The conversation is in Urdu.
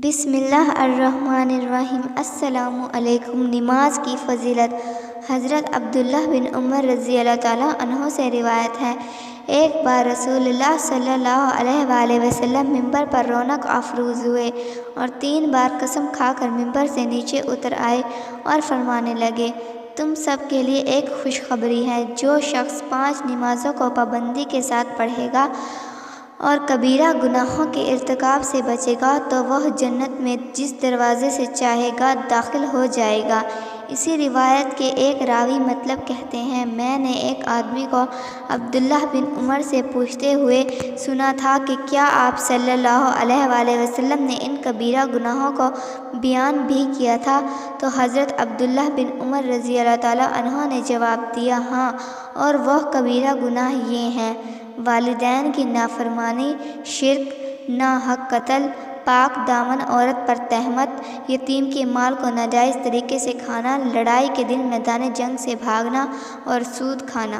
بسم اللہ الرحمن الرحیم۔ السلام علیکم۔ نماز کی فضیلت۔ حضرت عبداللہ بن عمر رضی اللہ تعالیٰ عنہ سے روایت ہے، ایک بار رسول اللہ صلی اللہ علیہ وآلہ وسلم ممبر پر رونق افروز ہوئے اور 3 بار قسم کھا کر ممبر سے نیچے اتر آئے اور فرمانے لگے، تم سب کے لیے ایک خوشخبری ہے، جو شخص 5 نمازوں کو پابندی کے ساتھ پڑھے گا اور کبیرہ گناہوں کے ارتکاب سے بچے گا تو وہ جنت میں جس دروازے سے چاہے گا داخل ہو جائے گا۔ اسی روایت کے ایک راوی مطلب کہتے ہیں، میں نے ایک آدمی کو عبداللہ بن عمر سے پوچھتے ہوئے سنا تھا کہ کیا آپ صلی اللہ علیہ وآلہ وسلم نے ان کبیرہ گناہوں کو بیان بھی کیا تھا؟ تو حضرت عبداللہ بن عمر رضی اللہ تعالیٰ عنہ نے جواب دیا، ہاں، اور وہ کبیرہ گناہ یہ ہیں: والدین کی نافرمانی، شرک، ناحق قتل، پاک دامن عورت پر تہمت، یتیم کے مال کو ناجائز طریقے سے کھانا، لڑائی کے دن میدان جنگ سے بھاگنا اور سود کھانا۔